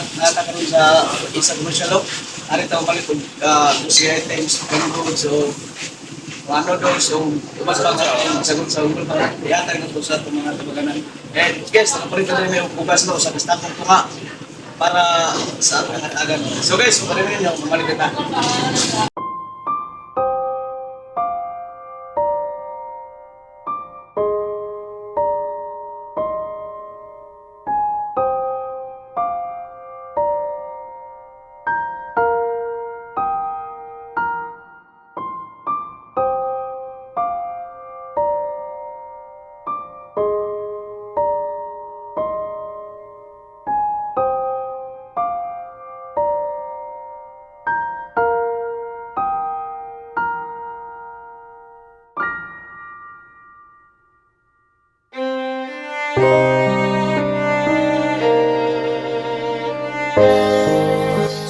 nakaroon sa isang commercial ari tayo balik kung si items kung so ano doon so mas bang sagot sa ulo para yata ng sa mga tabaganan guys napalit na rin yung bukas no sa destapong ko nga para sa agan so guys kung rin yung mamalik na.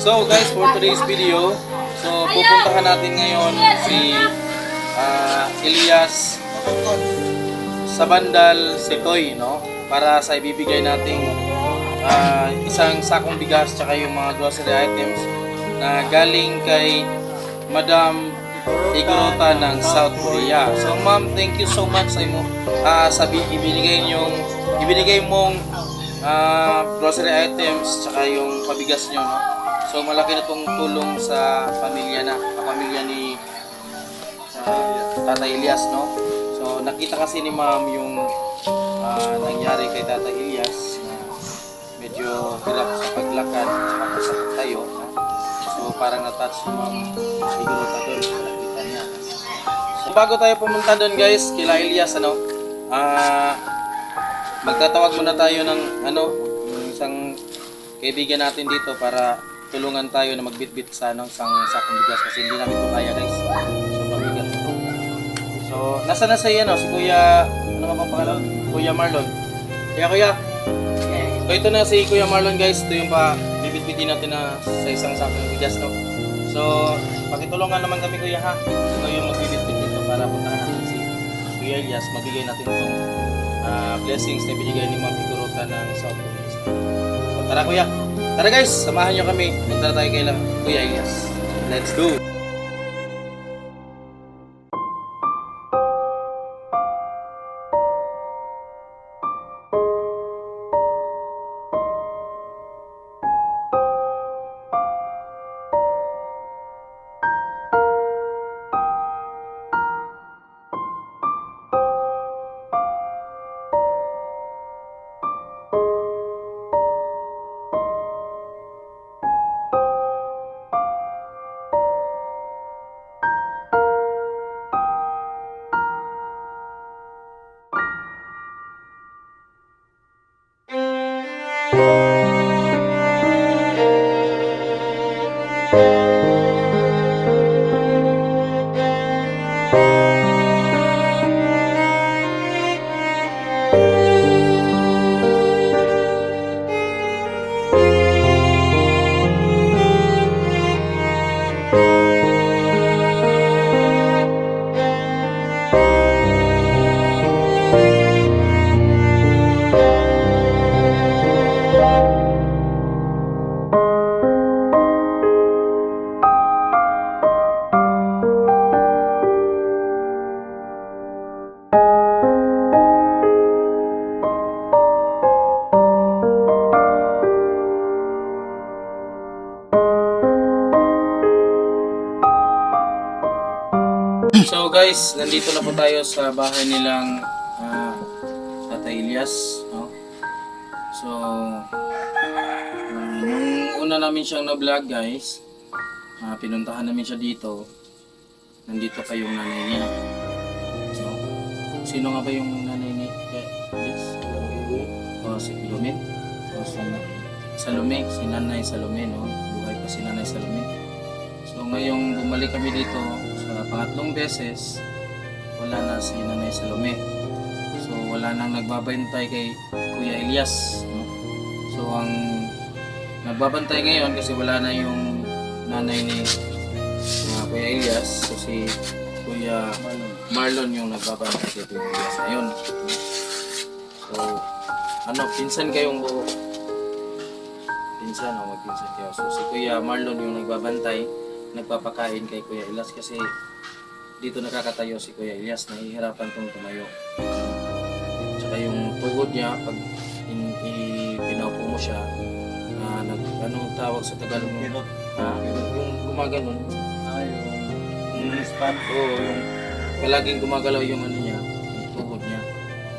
So guys, for today's video, so pupuntahan natin ngayon si Elias Sabandal Setoy, no? Para sa ibibigay nating isang sakong bigas tsaka yung mga grocery items na galing kay Madam Igorota ng South Korea. So ma'am, thank you so much sa imo ibinigay mong grocery items tsaka yung pabigas nyo, no? So malaki na tong tulong sa pamilya ni Tatay Elias, no? So nakita kasi ni ma'am yung nangyari kay Tatay Elias na medyo hirap sa paglakad at sa pagtayo, no? So parang na-touch si ma'am siguro doon sa nakita niya. So bago tayo pumunta doon guys, kila Elias, magtatawag muna tayo ng isang kaibigan natin dito para tulungan tayo na magbitbit sa isang sakong bigas kasi hindi namin ito kaya guys. Sobrang bigat ito. So, nasa na sa si Kuya, ano nga pang pangalan? Kuya Marlon. Kuya. So, ito na si Kuya Marlon guys. Ito yung bibitbitin natin na sa isang sakong bigas, no? So, pakitulungan naman kami Kuya ha. Ito yung magbibitbit dito para puntahan natin si Kuya Elias. Mabigay natin itong blessings na binigay ni Ma'am Igorota ng South Korea. So, tara Kuya. Tara guys, samahan nyo kami. Punta tayo kay Kuya Elias. Let's go! So guys, nandito na po tayo sa bahay nilang Tatay Elias, no? So nung una namin siyang na-vlog guys, pinuntahan namin siya dito. Nandito pa yung nanay niya. No? Sino nga ba yung nanay ni Elias? Si Salome. Salome, si Nanay Salome, no? Buhay pa si Nanay Salome. So ngayong bumalik kami dito sa pangatlong beses, wala na si Nanay Salome. So wala nang nagbabantay kay Kuya Elias, no? So ang nagbabantay ngayon kasi wala na yung nanay ni Kuya Elias, so si Kuya Marlon yung nagbabantay kay Kuya Elias ngayon. So pinsan kayong buo. magpinsan o magpinsan kayo. So si Kuya Marlon yung nagbabantay, nagpapakain kay Kuya Elias kasi dito nakakatayo si Kuya Elias, nahihirapan tong tumayo. Tsaka yung tuhod niya, pag pinaupo mo siya, anong tawag sa Tagalog mo? Yung gumaganon. Yung span. Oo, yung palaging gumagalaw yung ano niya, yung tuhod niya.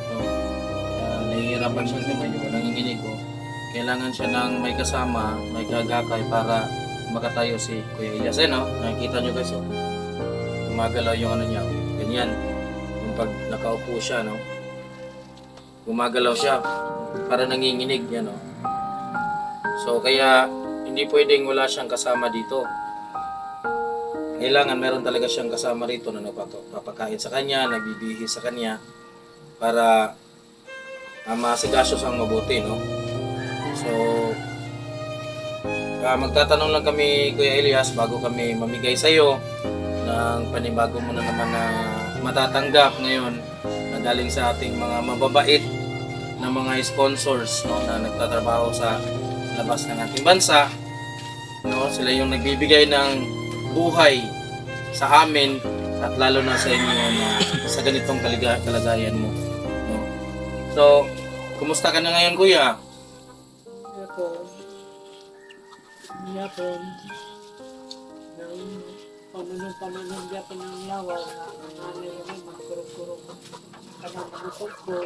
So, nahihirapan siya tumayo, nanginginig ko. Kailangan siya ng may kasama, may gagakay para makatayo si Kuya Elias. No? Nakikita nyo guys, gumagalaw yung ano niya, ganyan. Yung pag nakaupo siya, no? Gumagalaw siya, para nanginginig yan, no? So, kaya hindi pwedeng wala siyang kasama dito. Kailangan meron talaga siyang kasama rito na nagpapakain sa kanya, nagbibihi sa kanya para masigasyo siyang mabuti, no? So, magtatanong lang kami, Kuya Elias, bago kami mamigay sa iyo ng panibago mo na naman na matatanggap ngayon na galing sa ating mga mababait na mga sponsors, no, na nagtatrabaho sa labas ng ating bansa, no? Sila yung nagbibigay ng buhay sa amin at lalo na sa inyo na sa ganitong kalagayan mo, no? So, kumusta ka na ngayon, Kuya? Yapon ng pamanong Yapon ng lawa na nanay rin magkurong-kurong kanang bukog ko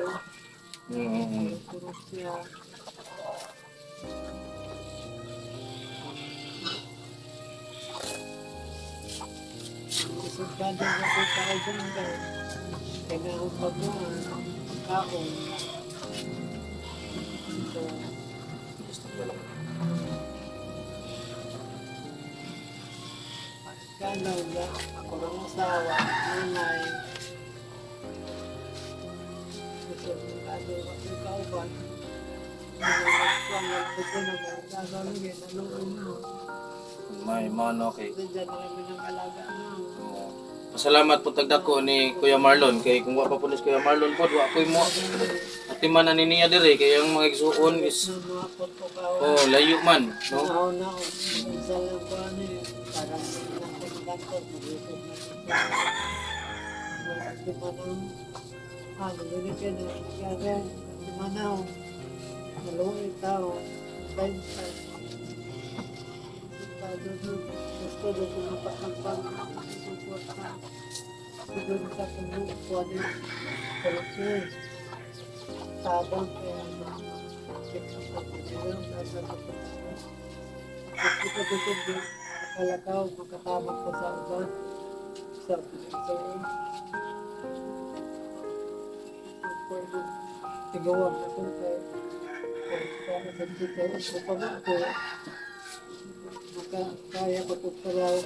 kurong siya isugbadan na po para dyan kailangan pagmuhan kaon so kanaw na ako ng asawa, nanay. Gusto ng kado, yung kauban. Gusto naman, sasalugin, anuun mo. May mono kay. Diyan na kami ng alaga mo. Pasalamat po tagdako ni Kuya Marlon kay kung wa pa pulis Kuya Marlon po wa koy mo at man naniniya dire kay ang mga igsuon is Namapot ko kawan. layo man, no? Naon, minsan lang ko ano yun. Parang nakapagkantor, mag-isip na siya. Di ba nang, ganit ka na, kaya di ba nang, maluwi tao, benta. Gusto na pinapakapang support ka. Siguro sa pagbukuan niya, corruption, tabang kaya kalakaw, makatabang ko sa uban sa pwede tigawag na kung para sa dito ko pa ako kaya ko ito paraw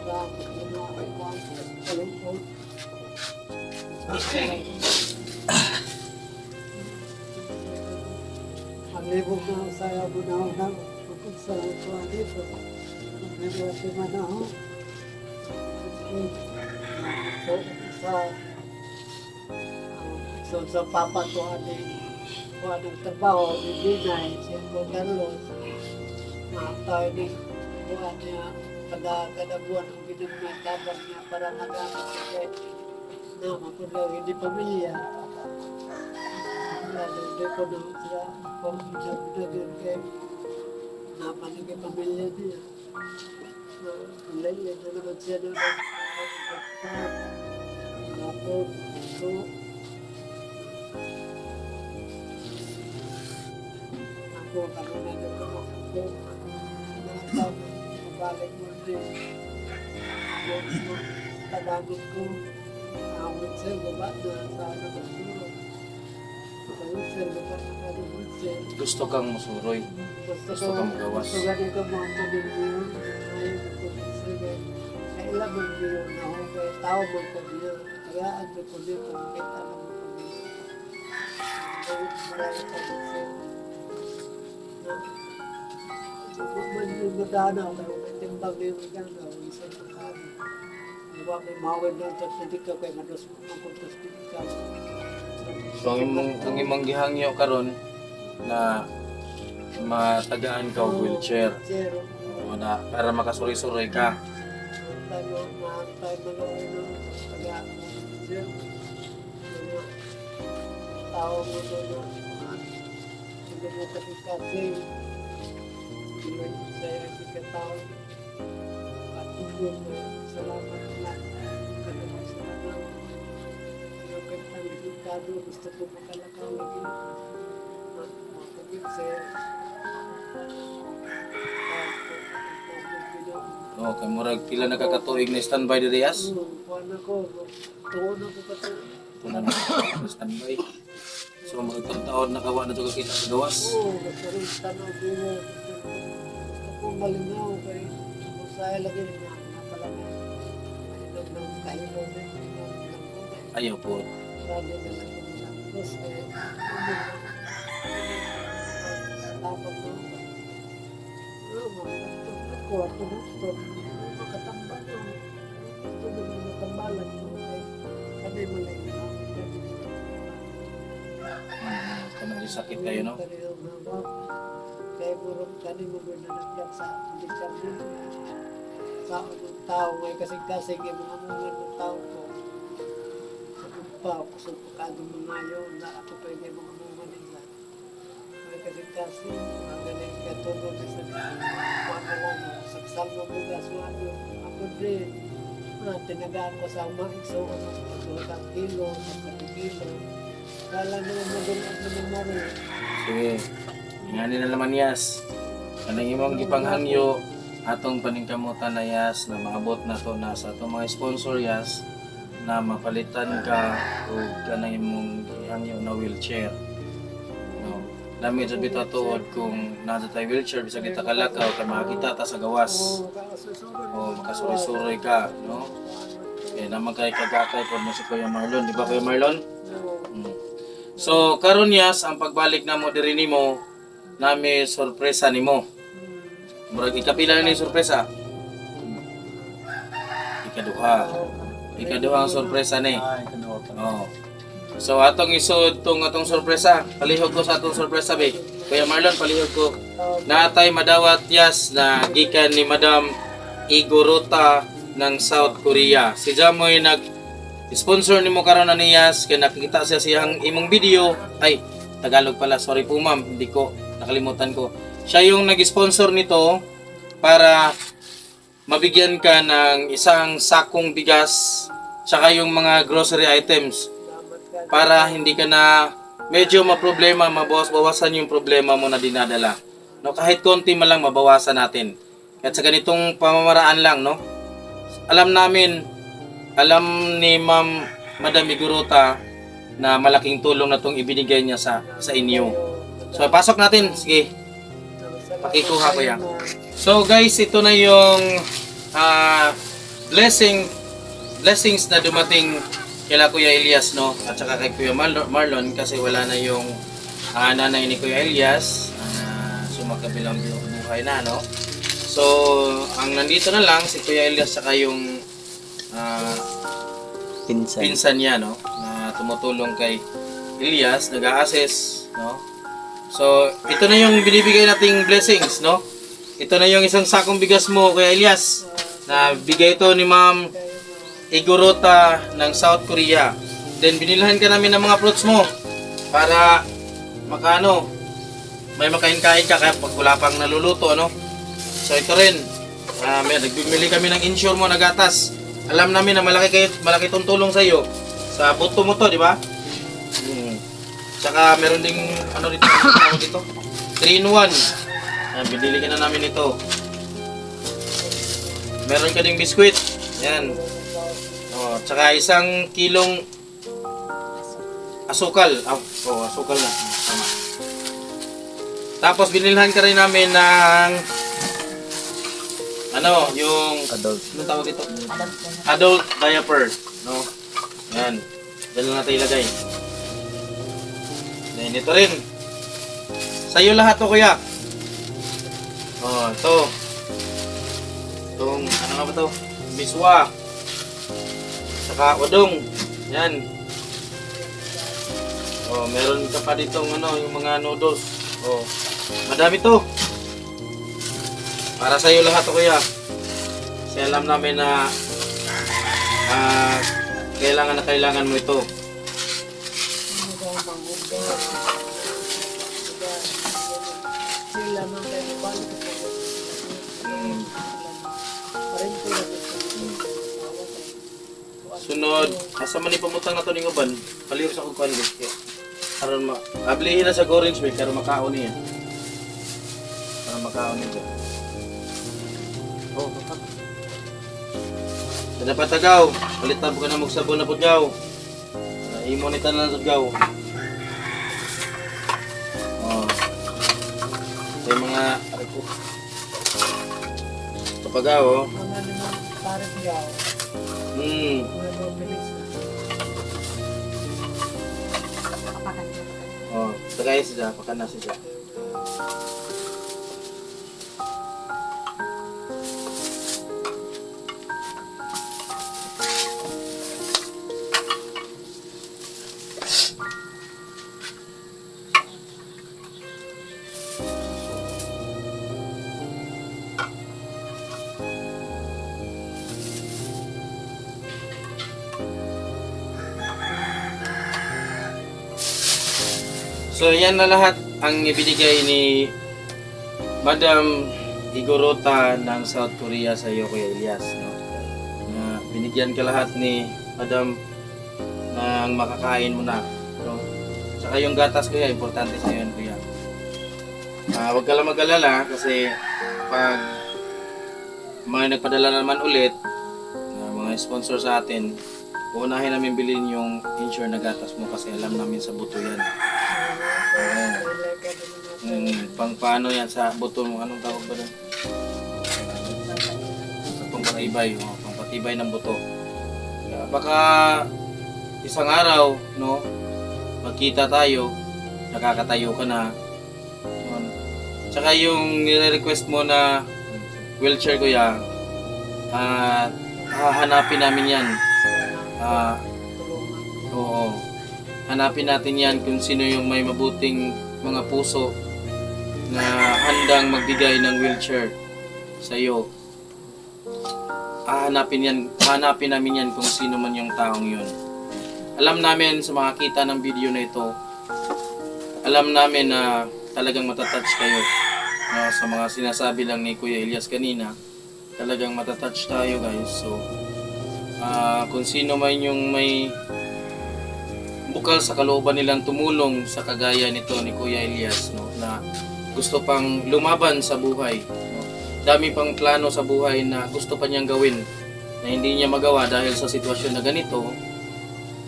bakit na ako kalungkot ang libog na saya mo na ako na sa kuha dito. Ang libog si Manaho. Sa papa ko kuha ng trabaho, ni Binay, si Carlos. Tayo ni kuha niya kada buwan ang tabang niya para magamit siya. Na mapunlaw hindi pamilya. Hindi ko na sila pamilya kay naman ang pamilya niya. Layo na naman siya doon. Ako, kami na doon ako. Mabalik mo din. Tagamit ko. Awit sir, baba na sa ano ko siguro. Awit sir, baba na awit sir. Gusto kang musuroy. Gusto kang magawas. Gusto ganito mga pamilyon. Ayaw ko po sige. Kailan mo niyo na ako kaya tao mo po niyo. Kaya ano po niyo kung kita na mo po niyo. Marami ka po sir. Madana ako kaya timbang niyo maganda. Isa po kami. Diba may mawin doon sa pitika kaya mados mapuntos pitika. So ang imong gihangyo karon na matagaan ka o wheelchair. Wheelchair. O na, para makasuri-suri ka. Tayo, maantay maloy ng taga-wheelchair. Mga tao mo doon na hindi mo kasi saya kita tao at tugon mo salamat na salamat sa mga yung kantang delikado gusto ko makalakaw lagi makapit sa Okay, murag pila nakakatuig na standby diri as. kuwan ako tuon ako pa ito Tunan na standby. So mga itong taon nakawa na ito kakita sa gawas. gusto rin tanaw dito gusto ko malinaw kay masaya lagi na napalangin ng kahilo din Ayaw po. Sabi na lang yung tapos dapat mo kwarto na ito makatambal mo ito na yung matambalan mo kami malay Kung sakit kayo, no? kaya murong kani mo na nagyan sa likan din sa anong tao ngay kasing-kasing yung mga mungan ng tao ko pa kusog ko kadong mga yun na ako pwede mga mungan nila ngay kasing-kasing mga galing katulog sa mga lang saksal mo bugas wado ako din tinagaan ko sa maikso sa kilo sa kilo kala naman magulat naman mo rin Sige. Ingani na naman yas. Kanang imong gipanghangyo atong paningkamutan na yas na maabot na to na sa atong mga sponsor yas na mapalitan ka o kanang imong ihangyo na wheelchair. No. Lami sa bitaw tuod kung nasa tayo wheelchair bisa kita kalakaw kay makakita ta sa gawas. O makasuri-suri ka, no? Kaya naman kay kagakay po mo si Kuya Marlon, di ba Kuya Marlon? So karon yas ang pagbalik namo diri nimo nami sorpresa nimo. Murag ikapila ni sorpresa. Ikaduha ang sorpresa ni. Oh. So atong isud tong atong sorpresa. Palihog ko sa atong sorpresa be. Kuya Marlon palihog ko. Natay madawat yas na gikan ni Madam Igorota ng South Korea. Si Jamoy sponsor nimo karon na niyas kay nakikita siya siyang imong video. Ay, Tagalog pala. Sorry po ma'am, hindi ko nakalimutan ko. Siya yung nag-sponsor nito para mabigyan ka ng isang sakong bigas tsaka yung mga grocery items para hindi ka na medyo maproblema, mabawas-bawasan yung problema mo na dinadala. No, kahit konti man lang mabawasan natin. At sa ganitong pamamaraan lang, no? Alam ni Ma'am Madam Igorota na malaking tulong na itong ibinigay niya sa inyo. So, pasok natin. Sige, pakikuha ko yan. So, guys, ito na yung blessings na dumating kila Kuya Elias, no? At saka kay Kuya Marlon kasi wala na yung nanay ni Kuya Elias. Sumakabilang buhay na, no? So, ang nandito na lang si Kuya Elias saka yung pinsan niya, no, na tumutulong kay Elias, nag-a-assess, no. So, ito na yung binibigay nating blessings, no. Ito na yung isang sakong bigas mo, Kuya Elias, na bigay ito ni Ma'am Igorota ng South Korea. Then binilhan ka namin ng mga fruits mo para may makain-kain ka kaya pag wala pang naluluto, no. So ito rin, nagbibili kami ng insure mo na gatas. Alam namin na malaki itong tulong sa iyo. Sa buto mo to, di ba? Tsaka meron ding dito. 3-in-1. Binili ka na namin ito. Meron ka ding biskwit. Yan. Oh, tsaka 1 kilong asukal. Asukal na. Tama. Tapos binilhan ka rin namin ng yung anong tawag dito? Adult diaper, no? Yan. Diyan lang natin ilagay. Then ito rin. Sa'yo lahat to, kuya. Oh, ito. Itong, ano nga ba to? Biswa. Saka udong. Yan. Oh, meron ka pa ditong yung mga noodles. Oh. Madami to. Para sa iyo lahat to kuya. Kasi alam namin na kailangan mo ito. Sila man kayo balik Sunod, asa man ipamutang na to ning uban. Paliw sa kukuan di. Karon ablihin na sa orange milk karon makaon niya. Para makaon nito. Oh, baka. Kada patagaw, palitan po ka na magsabon na pud gaw. Imo ni tanan sa gaw. Oh. Ito yung mga ariko. Kapagaw, oh. mga naman parang yaw. Mga mabilis na. Oh, tagay siya, pakan na siya. So yan na lahat ang ibinigay ni Madam Igorota ng South Korea sa iyo Kuya Elias, no? Na binigyan ka lahat ni Madam ng makakain mo na, no? Saka yung gatas kuya, importante sa iyo yan kuya. Huwag ka lang mag-alala kasi pag may nagpadala na naman ulit na mga sponsor sa atin, uunahin namin bilhin yung insure na gatas mo kasi alam namin sa buto yan. Pang paano yan sa buto mo? Anong tawag ba doon? Pangpatibay, pangpatibay ng buto. Baka isang araw, no, magkita tayo, nakakatayo ka na. Tsaka yung nire-request mo na wheelchair kuya, hahanapin namin yan. Oo. Hanapin natin yan kung sino yung may mabuting mga puso na handang magbigay ng wheelchair sa iyo. Hanapin namin yan kung sino man yung taong yun. Alam namin sa makakita ng video na ito, alam namin na talagang matatouch kayo. Sa mga sinasabi lang ni Kuya Elias kanina, talagang matatouch tayo guys. So, kung sino man yung may bukal sa kalooban nilang tumulong sa kagaya nito ni Kuya Elias, no, na gusto pang lumaban sa buhay, no. Dami pang plano sa buhay na gusto pa niyang gawin na hindi niya magawa dahil sa sitwasyon na ganito.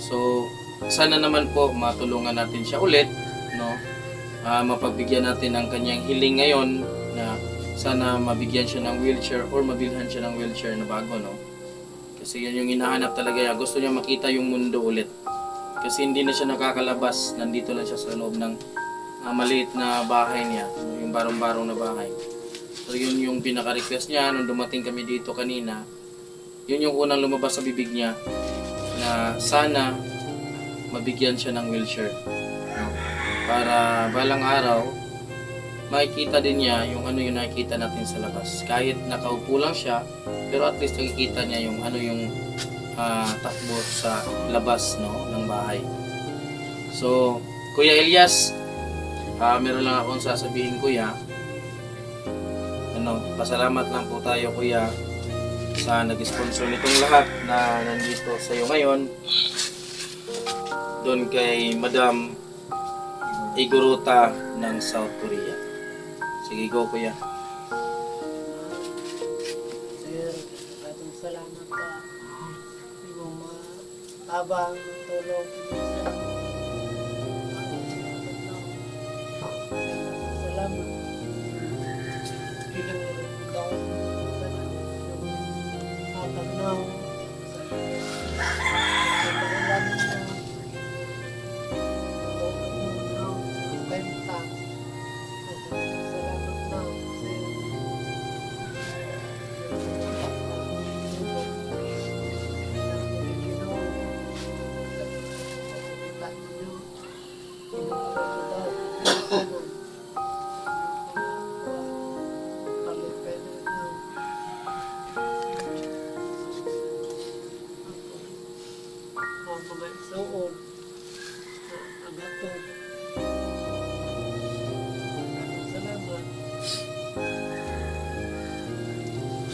So sana naman po matulungan natin siya ulit, no. Mapagbigyan natin ang kanyang hiling ngayon na sana mabigyan siya ng wheelchair or mabilhan siya ng wheelchair na bago, no. Kasi yan yung hinahanap talaga niya. Gusto niya makita yung mundo ulit. Kasi hindi na siya nakakalabas, nandito lang siya sa loob ng maliit na bahay niya, yung barong-barong na bahay. So yun yung pinaka-request niya nung dumating kami dito kanina. Yun yung unang lumabas sa bibig niya na sana mabigyan siya ng wheelchair, no? Para balang araw makikita din niya yung ano yung nakikita natin sa labas. Kahit nakaupo lang siya, pero at least nakikita niya yung ano yung takbo sa labas, no, ng bahay. So, Kuya Elias, meron lang akong sasabihin kuya. Pasalamat lang po tayo kuya sa nag-sponsor nitong lahat na nandito sa iyo ngayon. Doon kay Madam Igorota ng South Korea. Sige, go kuya. Sir, maraming salamat ka. Abang tulong salamat.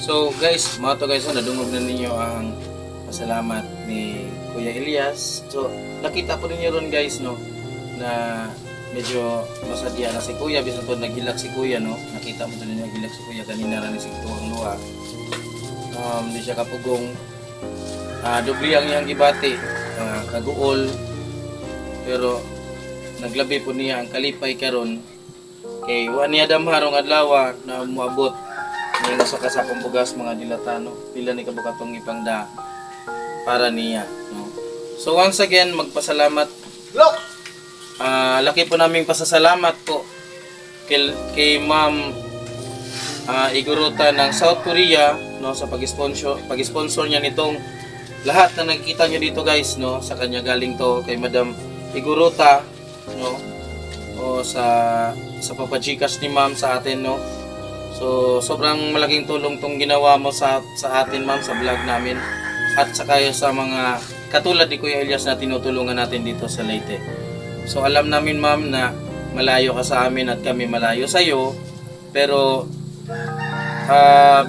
So guys, mga to guys, nadungog na ninyo ang pasalamat ni Kuya Elias. So nakita po ninyo ron guys, no, na medyo masadya na si Kuya, bisan po naghilak si Kuya, no. Nakita mo din naghilak si Kuya kanina rin si tuwang luha. Di siya kapugong dubli ang iyang gibati, kaguol, pero naglabi po niya ang kalipay karon kay wa niya damharong adlaw na muabot ng sa kasakong bugas mga dilatano pila ni kabukatong ipangda para niya, no. So once again magpasalamat, laki po naming pasasalamat po kay Ma'am Iguruta ng South Korea, no, sa pag-sponsor niya nitong lahat na nakikita niyo dito guys, no. Sa kanya galing to kay Madam Iguruta, no, o sa papachikas ni Ma'am sa atin, no. So sobrang malaking tulong tong ginawa mo sa atin Ma'am sa vlog namin at saka sa mga katulad ni Kuya Elias na tinutulungan natin dito sa Leyte. So alam namin Ma'am na malayo ka sa amin at kami malayo sa iyo, pero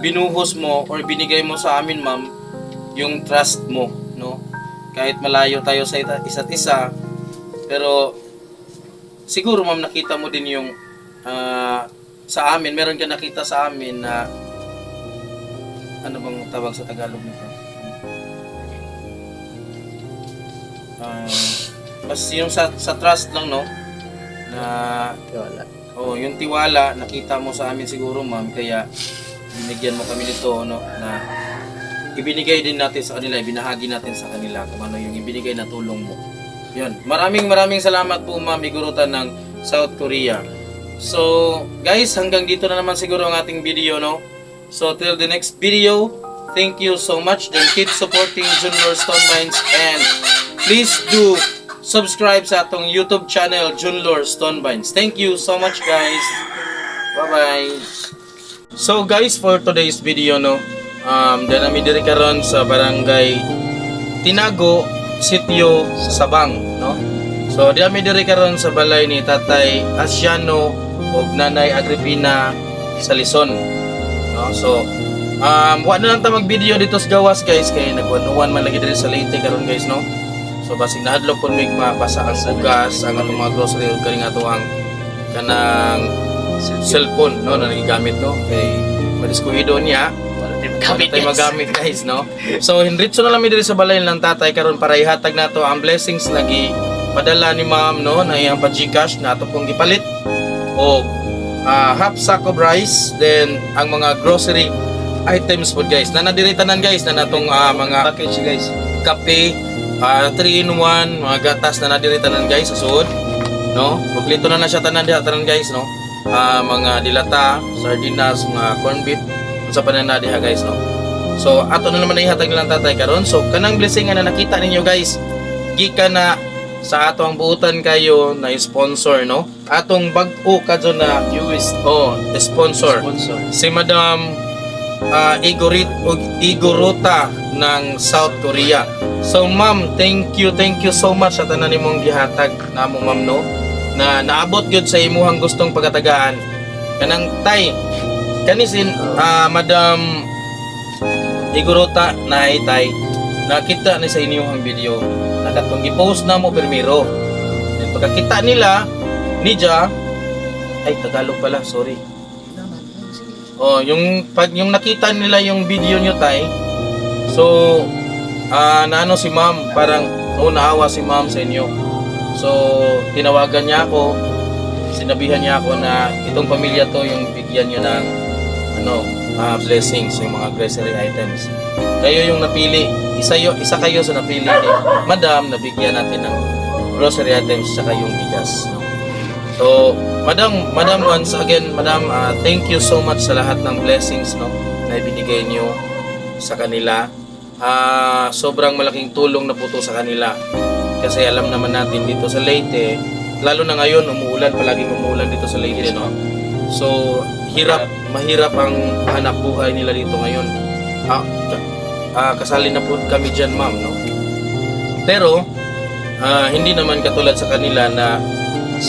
binuhos mo or binigay mo sa amin Ma'am yung trust mo, no. Kahit malayo tayo sa isa't isa, pero siguro Ma'am nakita mo din yung sa amin, meron ka nakita sa amin na ano bang tawag sa Tagalog nito? Mas yung sa trust lang, no, na Wala. yung tiwala nakita mo sa amin siguro Ma'am, kaya binigyan mo kami nito, no, na ibinigay din natin sa kanila, ibinahagi natin sa kanila kung ano yung ibinigay na tulong mo. Yun. Maraming salamat po Ma'am Iguruta ng South Korea. So guys, hanggang dito na naman siguro ang ating video, no. So till the next video, thank you so much. Then keep supporting Junlor Stonebinds and please do subscribe sa atong YouTube channel Junlor Stonebinds. Thank you so much guys. Bye bye. So guys, for today's video, no, dahil namin diri karon sa barangay Tinago, Sitio Sabang, no. So di namin diri karon sa balay ni Tatay Asiano ug Nanay Agripina sa Lison, no. So wa na lang ta mag-video dito sa gawas guys kay nagwanuan man lagi diri sa Leyte karon guys, no. So basig nahadlok pud mig mabasa ang bugas, ang atong mga grocery ug kaning ato ang kanang cellphone, no, na nagigamit, no, kay madiskuhido niya gamit tayo magamit guys, no. So hinritso na lang mi diri sa balay ng tatay karon para ihatag nato ang blessings lagi padala ni Ma'am, no, na iyang pa-GCash na ato pong gipalit o half sack of rice, then ang mga grocery items po guys na nadiritanan guys na natong mga package guys, kape, 3-in-1, mga gatas na nadiritanan guys sa suod, no. Kompleto na siya tanan diha guys, no. Mga dilata, sardinas, mga corn beef sa panana diha guys, no. So ato na naman ihatag nilang tatay karon. So kanang blessing na nakita ninyo guys, gikan na sa ato ang buutan kayo na sponsor, no. Atong bag-o kadto na US sponsor si Madam Iguruta ng South Korea. So Ma'am, thank you so much sa tanan nimong gihatag namo Ma'am, no, na naabot gyud sa imuhang gustong pagatagaan kanang tay kanisin Madam Iguruta na tay nakita ni sa inyong video nakatong gi-post na mo permiro. Then pagkakita nila niya ay Tagalog pala, sorry. Yung nakita nila yung video nyo tay, so naano si Ma'am, parang naawa si Ma'am sa inyo. So tinawagan niya ako, sinabihan niya ako na itong pamilya to yung bigyan niyo ng blessings, yung mga grocery items. Kayo yung napili, isa kayo sa napili ni Madam na bigyan natin ng grocery items saka yung bigas, no? So Madam, once again Madam, thank you so much sa lahat ng blessings, no, na ibinigay niyo sa kanila. Sobrang malaking tulong na po to sa kanila. Kasi alam naman natin dito sa Leyte, lalo na ngayon umuulan, palaging umuulan dito sa Leyte, no. So mahirap ang hanap buhay nila dito ngayon. Kasali na po kami dyan Ma'am, no. Pero hindi naman katulad sa kanila na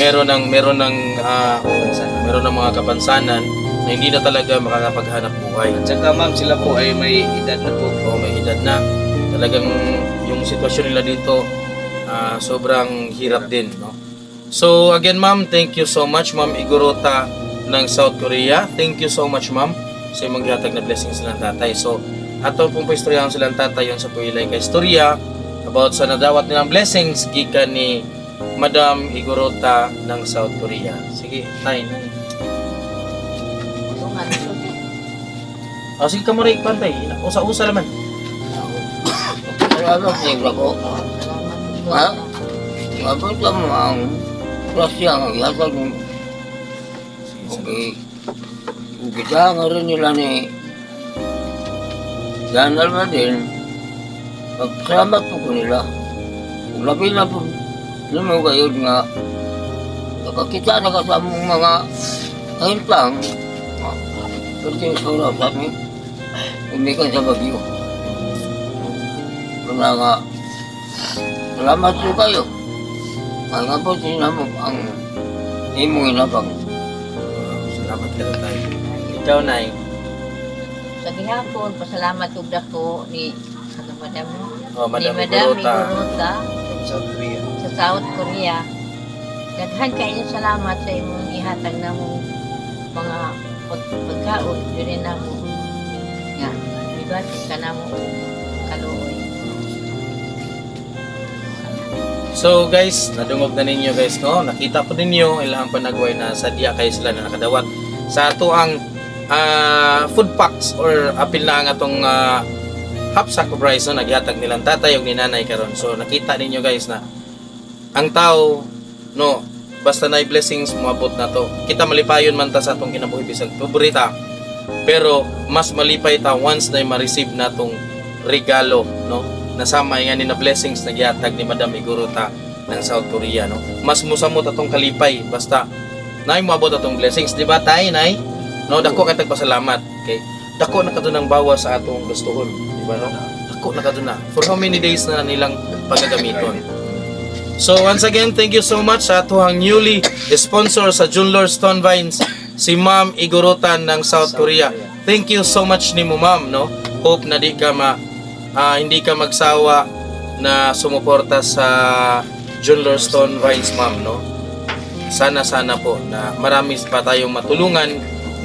meron ng mga kapansanan na hindi na talaga makakapaghanap buhay. At saka ma'am, sila po ay may edad na po. O may edad na, talagang yung sitwasyon nila dito sobrang hirap din, no? So again ma'am, thank you so much Ma'am Igorota ng South Korea. Thank you so much ma'am sa imong gihatag na blessings silang tatay. So ato pong paistoryahan silang tatay yon sa puilay kay istorya about sa nadawat nilang blessings gikan ni Madam Igorota ng South Korea. Sige, tay na. Sige ka mo rin pantay. Usa-usa naman. Salamat sa ko. Ha? Mapunta mo ang klasya ang ihatag mo. Okay. Kita nga rin nila ni Danal na din. Magsalamat po ko nila. Kung labi na po naman kayo nga nakakita na kasamang mga kahintang kasi sa sa amin umikan sa bagyo. Kaya nga salamat po kayo. Kaya nga po sinamo ang imong inabang. Salamat ka tayo. Ikaw, Nay. Sa gihapon, pasalamat ug dako ni ano madam mo? Madam Ni Madam Igorota. Igorota South Korea. sa South Korea. Daghan kayo salamat sa imong ihatag na mong mga pagkaon diri na mo. Nga, bibati ka na mo kaluoy. So guys, nadungog na ninyo guys, no? Nakita po ninyo ilang panagway na sadya kayo sila na nakadawat sa ato ang food packs or apil na ang atong half sack of rice, no? Naghatag nilang tatay o ninanay karon. So nakita ninyo guys na ang tao, no, basta na blessings moabot na to. Kita malipayon man ta sa atong kinabuhi bisag paborita. Pero mas malipay ta once na ma-receive na tong regalo, no? Nasama nga ni na blessings na gihatag ni Madam Igorota ng South Korea, no? Mas musamot atong kalipay basta nay moabot atong blessings, di ba tay nay? No, dako kay tagpasalamat. Okay? Dako na kadto nang bawas sa atong gustuhon, di ba no? Dako na kadto na. For how many days na nilang pagagamiton. So once again, thank you so much sa atuhang newly sponsor sa Junlor Stone Vines, si Ma'am Igorota ng South Korea. Thank you so much ni mo ma'am, no? Hope na di ka hindi ka magsawa na sumuporta sa Junlor Stone Vines ma'am, no? Sana po na marami pa tayong matulungan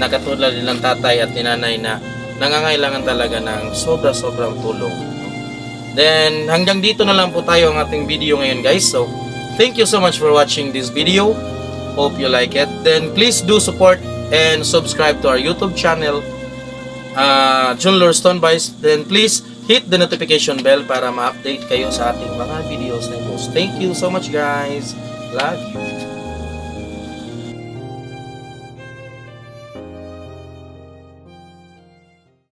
na katulad din ng tatay at ninanay na nangangailangan talaga ng sobrang tulong. Then hanggang dito na lang po tayo ang ating video ngayon guys. So thank you so much for watching this video. Hope you like it. Then please do support and subscribe to our YouTube channel, Junlor Stone Vines. Then please hit the notification bell para ma-update kayo sa ating mga videos na post. Thank you so much guys. Love you.